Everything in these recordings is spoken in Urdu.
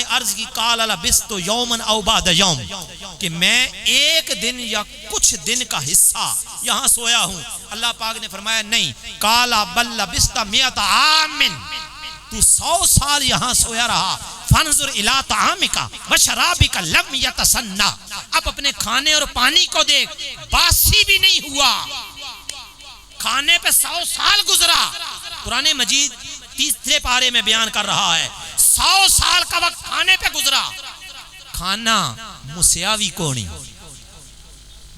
نے عرض کی قال لبثت یوما او بعد یوم کہ میں ایک دن یا کچھ دن کا حصہ یہاں سویا ہوں. اللہ پاک نے فرمایا نہیں، قال بل لبثت 100 عام، تو 100 سال یہاں سویا رہا. فانظر الی طعامک وشرابک لم یتسنى، اب اپنے کھانے اور پانی کو دیکھ، باسی بھی نہیں ہوا. کھانے پہ 100 سال گزرا. قرآن مجید تیسرے پارے میں بیان کر رہا ہے 100 سال کا وقت کھانے پہ گزرا. کھانا مسیاوی کو نہیں،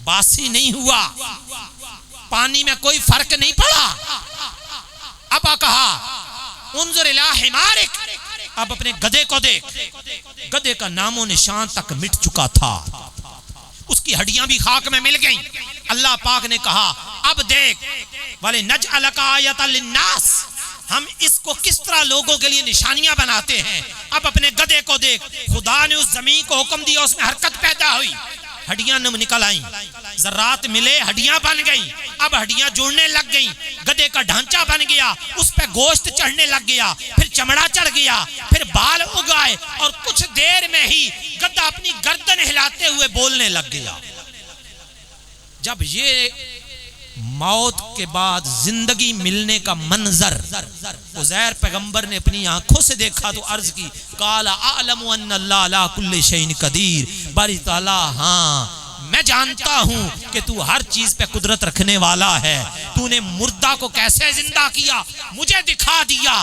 باسی نہیں ہوا، پانی میں کوئی فرق نہیں پڑا. اب کہا انظر الی حمارک، اب اپنے گدھے کو دیکھ. گدھے کا نام و نشان تک مٹ چکا تھا، اس کی ہڈیاں بھی خاک میں مل گئیں. اللہ پاک نے کہا اب دیکھ وَلِنَجْعَلَكَ آیَةً لِلنَّاسِ، ہم اس کو کس طرح لوگوں کے لیے نشانیاں بناتے ہیں. اب اپنے گدھے کو دیکھ، خدا نے اس زمین کو حکم دیا، اس میں حرکت پیدا ہوئی، ہڈیاں نکل آئیں، ذرات ملے، ہڈیاں بن گئیں. اب ہڈیاں جڑنے لگ گئیں، گدھے کا ڈھانچہ بن گیا، اس پہ گوشت چڑھنے لگ گیا، پھر چمڑا چڑھ گیا، پھر بال اگائے، اور کچھ دیر میں ہی گدھا اپنی گردن ہلاتے ہوئے بولنے لگ گیا. جب یہ موت کے بعد زندگی ملنے کا منظر عزیر پیغمبر نے اپنی آنکھوں سے دیکھا تو عرض کی قال اعلم ان اللہ علی کل شیء قدیر، باری تعالیٰ ہاں میں جانتا ہوں کہ تو ہر چیز پہ قدرت رکھنے والا ہے. تو نے مردہ کو کیسے زندہ کیا مجھے دکھا دیا.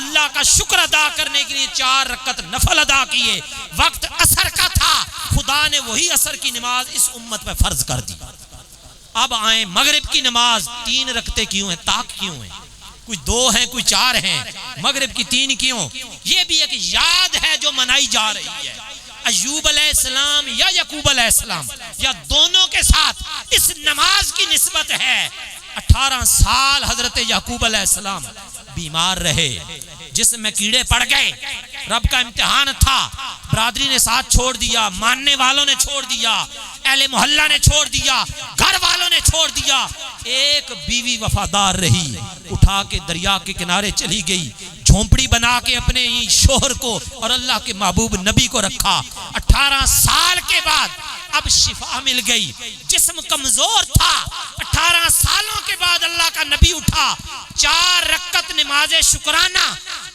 اللہ کا شکر ادا کرنے کے لیے 4 رکعت نفل ادا کیے. وقت عصر کا تھا، خدا نے وہی عصر کی نماز اس امت پہ فرض کر دی. اب آئیں مغرب کی نماز 3 رکعتیں کیوں ہیں؟ طاق کیوں ہیں؟ کوئی 2 ہیں، کوئی 4 ہیں، مغرب کی 3 کیوں؟ یہ بھی ایک یاد ہے جو منائی جا رہی ہے. ایوب علیہ السلام یا یعقوب علیہ السلام یا دونوں کے ساتھ اس نماز کی نسبت ہے. 18 سال حضرت یعقوب علیہ السلام بیمار رہے، جسم میں کیڑے پڑ گئے، رب کا امتحان تھا. برادری نے ساتھ چھوڑ دیا، ماننے والوں نے چھوڑ دیا، اہل محلہ نے چھوڑ دیا، گھر والوں نے چھوڑ دیا. ایک بیوی وفادار رہی، اٹھا کے دریا کے کنارے چلی گئی، جھونپڑی بنا کے اپنے ہی شوہر کو اور اللہ کے محبوب نبی کو رکھا. 18 سال کے بعد اب شفا مل گئی، جسم کمزور تھا. 18 سالوں کے بعد اللہ کا نبی اٹھا، 4 رکعت نماز شکرانہ.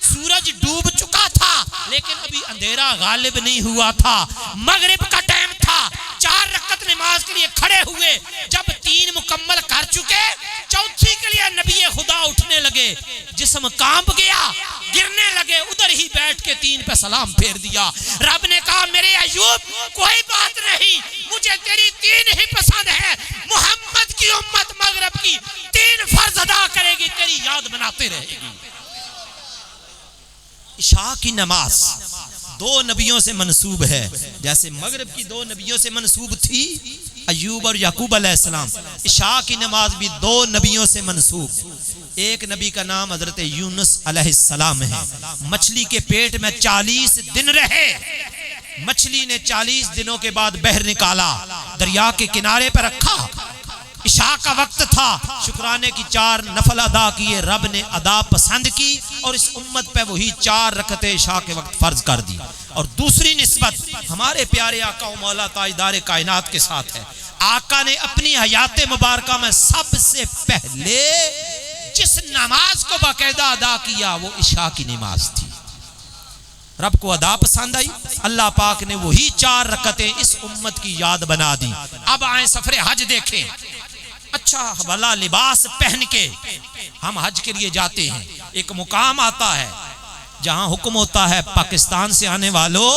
سورج ڈوب چکا تھا لیکن ابھی اندھیرا غالب نہیں ہوا تھا، مغرب کا ٹائم تھا. 4 رکعت نماز کے لیے کھڑے ہوئے، جب 3 مکمل کر چکے، چوتھی کے لیے نبی خدا اٹھنے لگے، جسم کانپ گیا، گرنے لگے، ادھر ہی بیٹھ کے 3 پہ سلام پھیر دیا. رب نے کہا میرے ایوب کوئی بات نہیں، مجھے تیری 3 ہی پسند ہے. محمد کی امت مغرب کی 3 فرض ادا کرے گی، تیری یاد بناتے رہے گی. عشاء کی نماز 2 نبیوں سے منسوب ہے، جیسے مغرب کی 2 نبیوں سے منسوب تھی ایوب اور یعقوب علیہ السلام، عشاء کی نماز بھی 2 نبیوں سے منسوب. ایک نبی کا نام حضرت یونس علیہ السلام ہے، مچھلی کے پیٹ میں 40 دن رہے. مچھلی نے 40 دنوں کے بعد بحر نکالا، دریا کے کنارے پر رکھا. عشاء کا وقت تھا، شکرانے کی 4 نفل ادا کیے، رب نے ادا پسند کی اور اس امت پہ وہی 4 رکعتیں عشاء کے وقت فرض کر دی. اور دوسری نسبت ہمارے پیارے آقا و مولا تاجدار کائنات کے ساتھ ہے. آقا نے اپنی حیات مبارکہ میں سب سے پہلے جس نماز کو باقاعدہ ادا کیا وہ عشاء کی نماز تھی. رب کو ادا پسند آئی، اللہ پاک نے وہی 4 رکعتیں اس امت کی یاد بنا دی. اب آئیں سفر حج دیکھیں. اچھا والا لباس پہن کے ہم حج کے لیے جاتے ہیں. ایک مقام آتا ہے جہاں حکم ہوتا ہے پاکستان سے آنے والوں،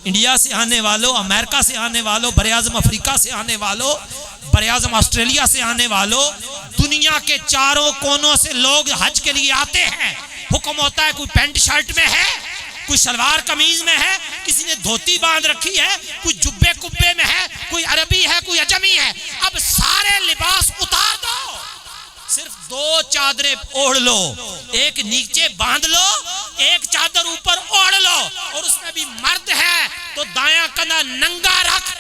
انڈیا سے آنے والوں، امریکہ سے آنے والوں، براعظم افریقہ سے آنے والوں، براعظم آسٹریلیا سے آنے والوں، دنیا کے 4 کونوں سے لوگ حج کے لیے آتے ہیں. حکم ہوتا ہے کوئی پینٹ شرٹ میں ہے، کوئی شلوار قمیض میں ہے، کسی نے دھوتی باندھ رکھی ہے، کوئی جبے کبے میں ہے، کوئی عربی ہے، کوئی عجمی ہے. اب سارے لباس اتار دو، صرف 2 چادریں اوڑھ لو، ایک نیچے باندھ لو، ایک چادر اوپر اوڑھ لو، اور اس میں بھی مرد ہے تو دایاں کندھا ننگا رکھ،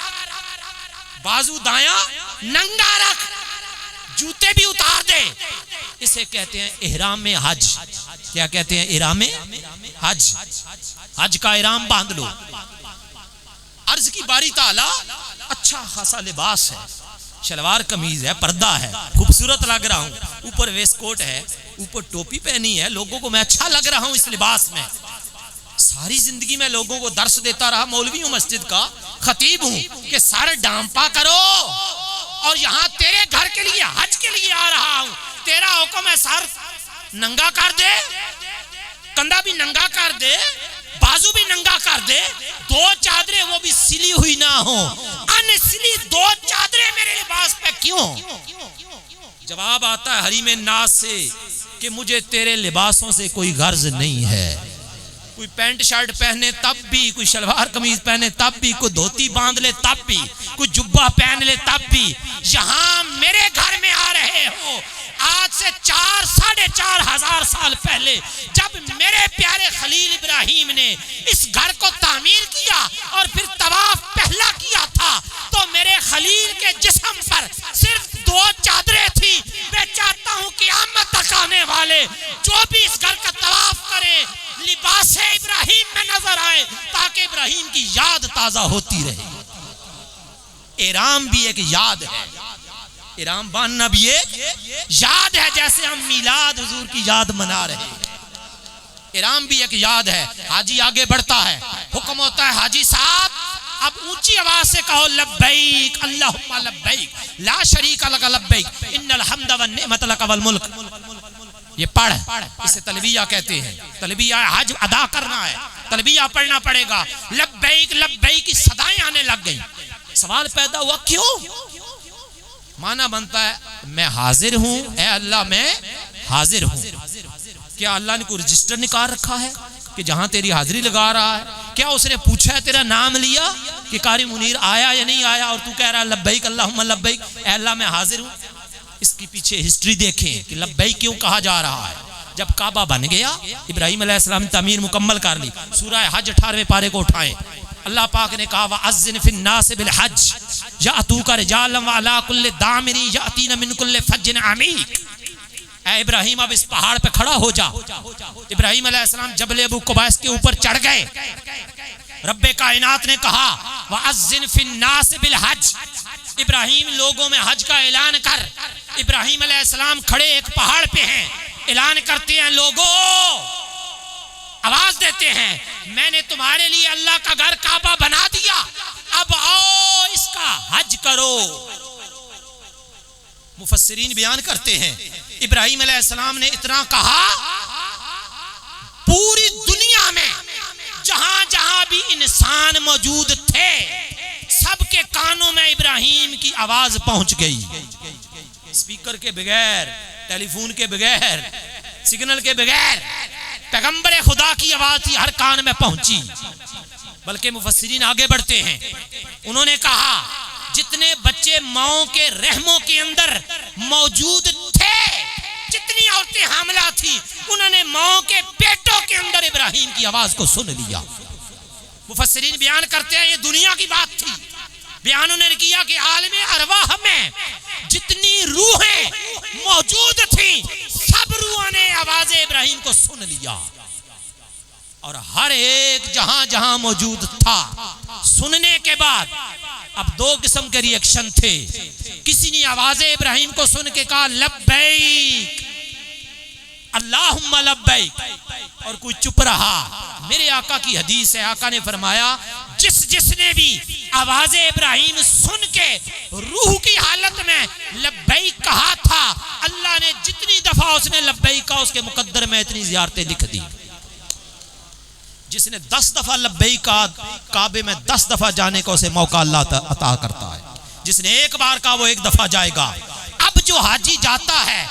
بازو دایاں ننگا رکھ، جوتے بھی اتار دے. اسے کہتے ہیں احرام حج. کیا کہتے ہیں؟ احرام حج. حج کا احرام باندھ لو. عرض کی باری تعالی اچھا خاصا لباس ہے, شلوار قمیض ہے, پردہ ہے, خوبصورت لگ رہا ہوں, اوپر ویسٹ کوٹ ہے, اوپر ٹوپی پہنی ہے, لوگوں کو میں اچھا لگ رہا ہوں اس لباس میں. ساری زندگی میں لوگوں کو درس دیتا رہا, مولوی ہوں, مسجد کا خطیب ہوں کہ سر ڈانپا کرو, اور یہاں تیرے گھر کے لیے حج کے لیے آ رہا ہوں, تیرا حکم ہے سر ننگا کر دے, کندھا بھی ننگا کر دے, بازو بھی ننگا کر دے, 2 چادریں وہ بھی سلی ہوئی نہ ہو, ان سلی 2 چادریں میرے لباس پہ کیوں؟ جواب آتا ہے حریم ناز سے کہ مجھے تیرے لباسوں سے کوئی غرض نہیں ہے. کوئی پینٹ شرٹ پہنے تب بھی, کوئی شلوار قمیض پہنے تب بھی, کوئی دھوتی باندھ لے تب بھی, کوئی جبہ پہن لے تب بھی, یہاں میرے گھر میں آ رہے ہو. آج سے 4-4.5 ہزار سال پہلے جب میرے پیارے خلیل ابراہیم نے اس گھر کو تعمیر کیا اور پھر طواف پہلا کیا تھا, تو میرے خلیل کے جسم پر صرف 2 چادریں تھی. میں چاہتا ہوں قیامت تک آنے والے جو بھی اس گھر کا طواف کرے لباس ابراہیم میں نظر آئے, تاکہ ابراہیم کی یاد تازہ ہوتی رہے. احرام بھی ایک یاد ہے, احرام باندھنا بھی ایک یاد ہے, جیسے ہم میلاد حضور کی یاد منا رہے ہیں. احرام بھی ایک یاد ہے. حاجی آگے بڑھتا ہے, حکم ہوتا ہے حاجی صاحب اب اونچی آواز سے کہو لبیک اللہم لبیک لا شریک لک لبیک ان الحمد والنعمت لک والملک. یہ پڑھ, اسے تلبیہ کہتے ہیں. تلبیہ حج ادا کرنا ہے, تلبیہ پڑھنا پڑے گا. لبیک لبیک کی صدائیں آنے لگ گئیں. سوال پیدا ہوا کیوں؟ معنی بنتا ہے میں حاضر ہوں, اے اللہ میں حاضر ہوں. کیا اللہ نے کوئی رجسٹر نکال رکھا ہے کہ جہاں تیری حاضری لگا رہا ہے؟ کیا اس نے پوچھا ہے تیرا نام لیا کہ قاری منیر آیا یا نہیں آیا, اور تو کہہ رہا ہے لبیک اللہم لبیک, اے اللہ میں حاضر ہوں. اس کی پیچھے ہسٹری دیکھیں کہ لبیک کیوں کہا جا رہا ہے. جب کعبہ بن گیا, ابراہیم علیہ السلام نے تعمیر مکمل کر لی. سورہ حج 18ویں پارے کو اٹھائیں. اللہ پاک نے کہا وَأَذِّنْ فِي النَّاسِ بِالْحَجِّ يَأْتُوكَ رِجَالًا وَعَلَىٰ كُلِّ دَامِرٍ يَأْتِينَ مِنْ كُلِّ فَجٍّ عَمِيقٍ. اے ابراہیم اب اس پہاڑ پہ کھڑا ہو جا. ابراہیم علیہ السلام جبل ابو قبیس کے اوپر چڑھ گئے. رب کائنات نے کہا وَأَذِّنْ فِي النَّاسِ بِالْحَجِّ, ابراہیم لوگوں میں حج کا اعلان کر. ابراہیم علیہ السلام کھڑے ایک پہاڑ پہ ہیں, اعلان کرتے ہیں لوگوں, آواز دیتے ہیں میں نے تمہارے لیے اللہ کا گھر کعبہ بنا دیا, اب آؤ اس کا حج کرو. مفسرین بیان کرتے ہیں ابراہیم علیہ السلام نے اتنا کہا, پوری دنیا میں جہاں جہاں بھی انسان موجود تھے سب کے کانوں میں ابراہیم کی آواز پہنچ گئی. اسپیکر کے بغیر, ٹیلی فون کے بغیر, سگنل کے بغیر, پیغمبر خدا کی آواز تھی, ہر کان میں پہنچی. بلکہ مفسرین آگے بڑھتے ہیں, انہوں نے کہا جتنے بچے ماؤں کے رحموں کے اندر موجود تھے, جتنی عورتیں حاملہ تھیں, انہوں نے ماؤں کے پیٹوں کے اندر ابراہیم کی آواز کو سن لیا. مفسرین بیان کرتے ہیں یہ دنیا کی بات تھی. بیان انہوں نے کیا کہ عالم ارواح میں جتنی روحیں موجود تھیں سب روحوں نے آواز ابراہیم کو سن لیا, اور ہر ایک جہاں جہاں موجود تھا سننے کے بعد اب 2 قسم کے ری ایکشن تھے. کسی نے آواز ابراہیم کو سن کے کہا لبیک اللہم لبیک, اور کوئی چپ رہا. میرے آقا کی حدیث ہے, آقا نے فرمایا جس نے بھی آواز ابراہیم سن کے روح کی حالت میں لبیک کہا تھا, اللہ نے جتنی دفعہ اس نے لبیک کہا اس کے مقدر میں اتنی زیارتیں لکھ دی. جس نے 10 دفعہ لبیک کہا کعبے میں 10 دفعہ جانے کا اسے موقع اللہ عطا کرتا ہے. جس نے ایک بار کہا وہ 1 دفعہ جائے گا. اب جو حاجی جاتا ہے,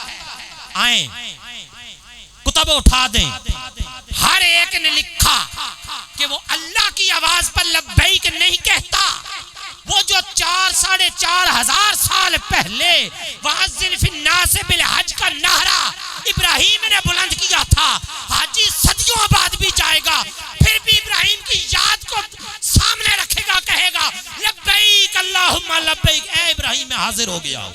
آئیں کتب اٹھا دیں, ہر ایک نے لکھا کہ وہ اللہ کی آواز پر لبیک نہیں کہتا. وہ جو 4-4.5 ہزار سال پہلے وَأَذِّنْ فِي النَّاسِ بِالْحَجِّ کا نعرہ ابراہیم نے بلند کیا تھا, حاجی صدیوں بعد بھی جائے گا پھر بھی ابراہیم کی یاد کو سامنے رکھے گا, کہے گا لبیک اللہم لبیک, اے ابراہیم میں حاضر ہو گیا ہوں.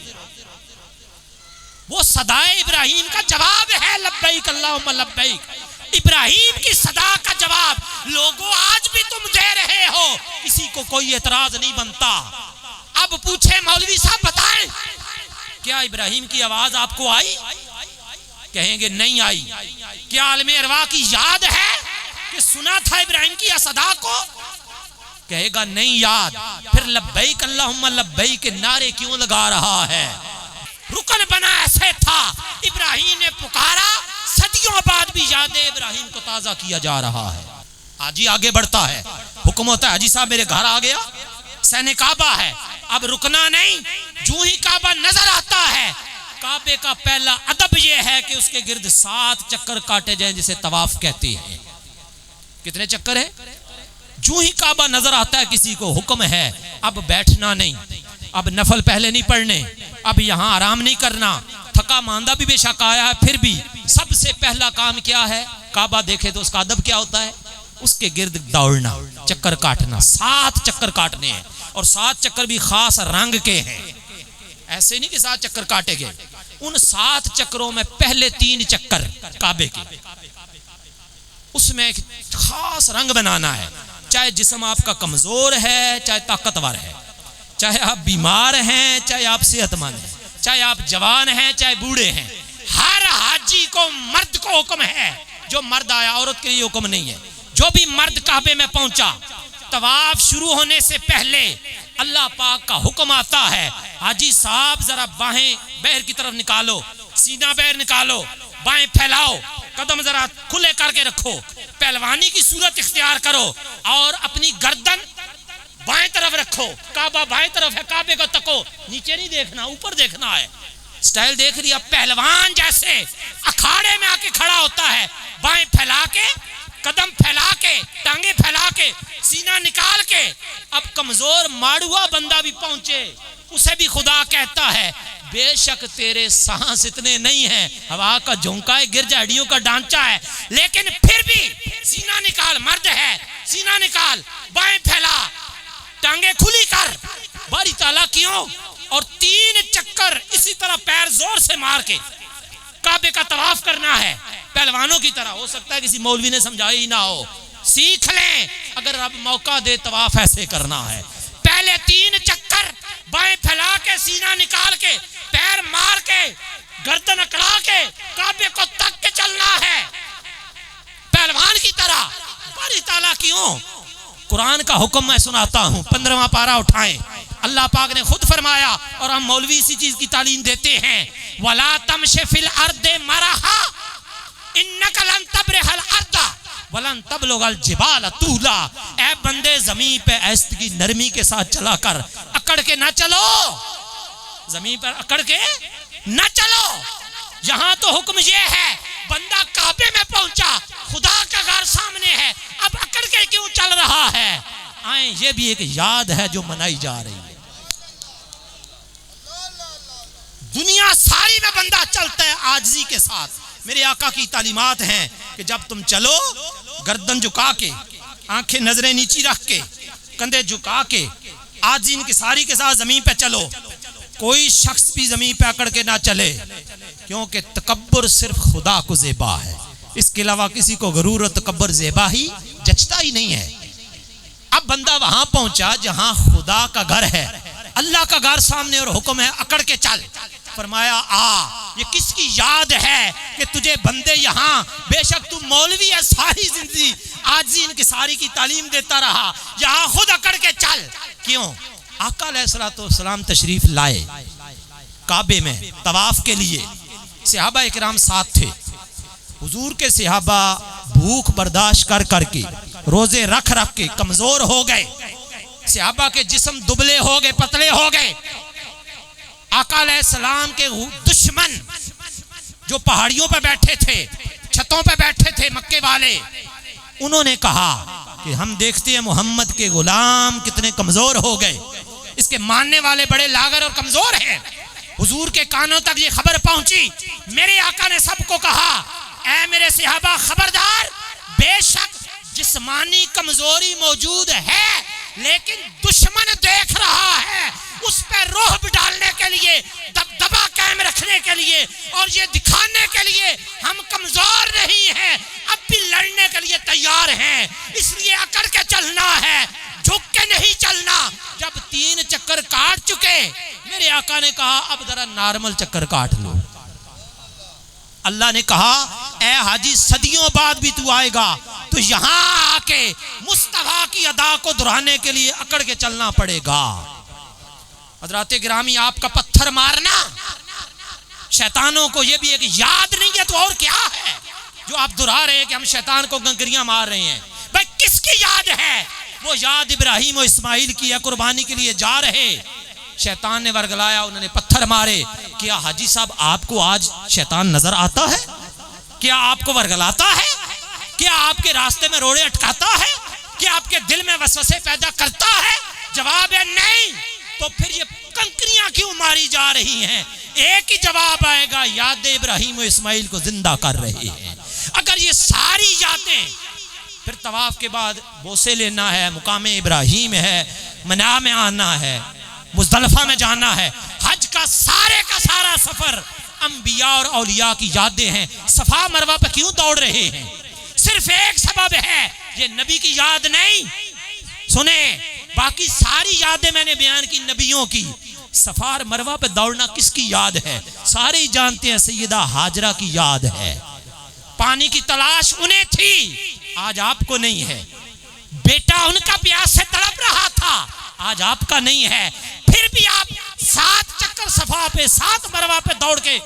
وہ صدائے ابراہیم کا جواب ہے لبیک اللہم لبیک. ابراہیم کی صدا کا جواب لوگوں آج بھی تم دے رہے ہو، کسی کو کوئی اعتراض نہیں بنتا۔ اب پوچھے مولوی صاحب بتائیں کیا ابراہیم کی آواز آپ کو آئی؟ کہیں گے نہیں آئی۔ کیا عالم ارواح کی یاد ہے کہ سنا تھا ابراہیم کی صدا کو؟ کہے گا نہیں یاد۔ پھر لبیک اللہم لبیک کے نعرے کیوں لگا رہا ہے؟ رکن بنا ایسے تھا، ابراہیم نے پکارا، صدیوں بعد بھی یاد ابراہیم کو تازہ کیا جا رہا ہے۔ حاجی آگے بڑھتا ہے، حکم ہوتا ہے حاجی صاحب میرے گھر آ گیا، سین کعبہ ہے، اب رکنا نہیں۔ جو ہی کعبہ نظر آتا ہے، کعبے کا پہلا ادب یہ ہے کہ اس کے گرد 7 چکر کاٹے جائیں جسے طواف کہتے ہیں۔ کتنے چکر ہے؟ جو ہی کعبہ نظر آتا ہے کسی کو حکم ہے اب بیٹھنا نہیں، اب نفل پہلے نہیں پڑھنے، اب یہاں آرام نہیں کرنا۔ تھکا ماندہ بھی بے شک آیا ہے، پھر بھی سب سے پہلا کام کیا ہے؟ کعبہ دیکھے تو اس کا ادب کیا ہوتا ہے؟ اس کے گرد دوڑنا، چکر کاٹنا۔ 7 چکر کاٹنے ہیں، اور 7 چکر بھی خاص رنگ کے ہیں، ایسے نہیں کہ 7 چکر کاٹے گئے۔ ان 7 چکروں میں پہلے 3 چکر کعبے کے، اس میں ایک خاص رنگ بنانا ہے۔ چاہے جسم آپ کا کمزور ہے، چاہے طاقتور ہے، چاہے آپ بیمار ہیں، چاہے آپ صحت مند ہیں، چاہے آپ جوان ہیں، چاہے بوڑھے ہیں، ہر حاجی کو، مرد کو حکم ہے۔ جو مرد آیا، عورت کے لیے حکم نہیں ہے۔ جو بھی مرد کعبے میں پہنچا، طواف شروع ہونے سے پہلے اللہ پاک کا حکم آتا ہے، حاجی صاحب ذرا باہیں بہر کی طرف نکالو، سینہ بہر نکالو، بائیں پھیلاؤ، قدم ذرا کھلے کر کے رکھو، پہلوانی کی صورت اختیار کرو، اور اپنی گردن بائیں طرف رکھو۔ کعبہ بائیں طرف ہے، کعبے کو تکو، نیچے نہیں دیکھنا، اوپر دیکھنا ہے۔ سٹائل دیکھ رہی ہے؟ پہلوان جیسے اکھاڑے میں آ کے کھڑا ہوتا ہے، بائیں پھیلا کے، قدم پھیلا کے، ٹانگیں پھیلا کے، سینہ نکال کے۔ اب کمزور ماڑوا بندہ بھی پہنچے، اسے بھی خدا کہتا ہے بے شک تیرے سانس اتنے نہیں ہیں، ہوا کا جھونکا ہے، گرجا ہڈیوں کا ڈانچہ ہے، لیکن پھر بھی سینہ نکال، مرد ہے، سینہ نکال، بائیں پھیلا، ٹانگیں کھلی کر۔ باری تعالیٰ کیوں؟ اور 3 چکر اسی طرح پیر زور سے مار کے کعبے کا طواف کرنا ہے، پہلوانوں کی طرح۔ ہو سکتا ہے کسی مولوی نے سمجھایا ہی نہ ہو، سیکھ لیں اگر رب موقع دے، طواف ایسے کرنا ہے۔ پہلے 3 چکر بائیں پھیلا کے، سینہ نکال کے، پیر مار کے، گردن اکڑا کے، کعبے کو تک کے چلنا ہے پہلوان کی طرح۔ باری تعالیٰ کیوں؟ قرآن کا حکم میں سناتا ہوں، 15واں پارہ اٹھائیں۔ اللہ پاک نے خود فرمایا، اور ہم مولوی اسی چیز کی تعلیم دیتے ہیں، وَلَا تَمْشِ فِي الْأَرْضِ مَرَحًا إِنَّكَ لَن تَبْرِحَ الْأَرْضَ وَلَن تَبْلُغَ الْجِبَالَ طُولًا۔ اے بندے زمین پہ ایستگی نرمی کے ساتھ چلا کر، اکڑ کے نہ چلو، زمین پر اکڑ کے نہ چلو۔ یہاں تو حکم یہ ہے، بندہ کعبے میں پہنچا، خدا کا گھر سامنے ہے، اب اکڑ کے کیوں چل رہا ہے؟ آئیں، یہ بھی ایک یاد ہے جو منائی جا رہی ہے۔ دنیا ساری میں بندہ چلتا ہے عاجزی کے ساتھ۔ میرے آقا کی تعلیمات ہیں کہ جب تم چلو، گردن جھکا کے، آنکھیں نظریں نیچی رکھ کے، کندھے جھکا کے، عاجزی انکساری کے ساتھ زمین پہ چلو۔ کوئی شخص بھی زمین پہ اکڑ کے نہ چلے، کیونکہ تکبر صرف خدا کو زیبا ہے، اس کے علاوہ کسی کو غرور و تکبر زیبا ہی جچتا ہی نہیں ہے۔ اب بندہ وہاں پہنچا جہاں خدا کا گھر ہے، اللہ کا گھر سامنے، اور حکم ہے اکڑ کے چل۔ فرمایا آ، یہ کس کی یاد ہے کہ تجھے بندے یہاں، بے شک تو مولوی ہے، ساری زندگی عاجزی انکساری کی تعلیم دیتا رہا، یہاں خود اکڑ کے چل۔ کیوں؟ آقا علیہ السلام تشریف لائے کعبے میں طواف کے لیے، صحابہ اکرام ساتھ تھے۔ حضور کے صحابہ بھوک برداشت کر کر کے، روزے رکھ رکھ کے کمزور ہو گئے، صحابہ کے جسم دبلے ہو گئے، پتلے ہو گئے۔ آقا علیہ السلام کے دشمن جو پہاڑیوں پہ بیٹھے تھے، چھتوں پہ بیٹھے تھے مکے والے، انہوں نے کہا کہ ہم دیکھتے ہیں محمد کے غلام کتنے کمزور ہو گئے، اس کے ماننے والے بڑے لاغر اور کمزور ہیں۔ حضور کے کانوں تک یہ خبر پہنچی، میرے آقا نے سب کو کہا، اے میرے صحابہ خبردار، بے شک جسمانی کمزوری موجود ہے، لیکن دشمن دیکھ رہا ہے، اس پہ رعب ڈالنے کے لیے، دبدبا قائم رکھنے کے لیے، اور یہ دکھانے کے لیے ہم کمزور نہیں ہیں، اب بھی لڑنے کرنے کے لیے تیار ہیں، اس لیے اکڑ کے چلنا ہے، جھک کے نہیں چلنا۔ جب 3 چکر کاٹ چکے، میرے آقا نے کہا اب ذرا نارمل چکر کاٹ لو۔ اللہ نے کہا اے حاجی صدیوں بعد بھی تو آئے گا تو یہاں آ کے مصطفیٰ کی ادا کو دہرانے کے لیے اکڑ کے چلنا پڑے گا۔ حضرات گرامی، آپ کا پتھر مارنا شیطانوں کو یہ بھی ایک یاد نہیں ہے تو اور کیا ہے جو آپ دہرا رہے ہیں کہ ہم شیطان کو گنگریاں مار رہے ہیں؟ بھائی کس کی یاد ہے؟ وہ یاد ابراہیم و اسماعیل کی ہے، قربانی کے لیے جا رہے، شیطان نے ورگلایا، انہوں نے پتھر مارے۔ کیا حاجی صاحب آپ کو آج شیطان نظر آتا ہے؟ کیا آپ کو ورگلاتا ہے؟ کیا آپ کے راستے میں روڑے اٹکاتا ہے؟ کیا آپ کے دل میں وسوسے پیدا کرتا ہے؟ جواب ہے نہیں۔ تو پھر یہ کنکریاں کیوں ماری جا رہی ہیں؟ ایک ہی جواب آئے گا، یاد ابراہیم و اسماعیل کو زندہ کر رہے ہیں۔ اگر یہ ساری یادیں، پھر طواف کے بعد بوسے لینا ہے، مقام ابراہیم ہے، منا میں آنا ہے، مزدلفہ میں جانا ہے، حج کا سارا سفر انبیاء اور اولیاء کی یادیں ہیں۔ صفا مروہ پہ کیوں دوڑ رہے ہیں؟ صرف ایک سبب ہے، یہ نبی کی یاد نہیں۔ سنیں، باقی ساری یادیں میں نے بیان کی نبیوں کی، صفا اور مروہ پہ دوڑنا کس کی یاد ہے؟ سارے ہی جانتے ہیں سیدہ ہاجرہ کی یاد ہے۔ پانی کی تلاش انہیں تھی، آج آپ کو نہیں ہے۔ بیٹا ان کا پیاس سے تڑپ رہا تھا، آج آپ کا نہیں ہے۔ پھر بھی آپ 7 چکر صفا پہ 7 مروہ پہ دوڑ کے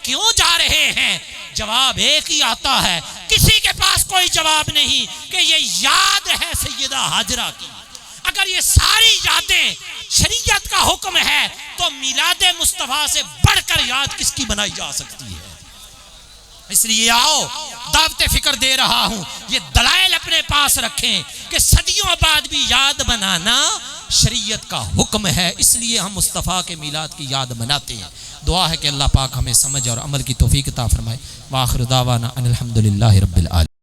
کیوں جا رہے ہیں؟ جواب ایک ہی آتا ہے، کسی کے پاس کوئی جواب نہیں کہ یہ یاد ہے سیدہ ہاجرہ کی۔ اگر یہ ساری یادیں شریعت کا حکم ہے تو میلاد مصطفیٰ سے بڑھ کر یاد کس کی بنائی جا سکتی ہے؟ اس لیے آؤ دعوت فکر دے رہا ہوں، یہ دلائل اپنے پاس رکھیں کہ صدیوں بعد بھی یاد بنانا شریعت کا حکم ہے، اس لیے ہم مصطفیٰ کے میلاد کی یاد مناتے ہیں۔ دعا ہے کہ اللہ پاک ہمیں سمجھ اور عمل کی توفیق عطا فرمائے۔ وآخر دعوانا ان الحمدللہ رب العالمین۔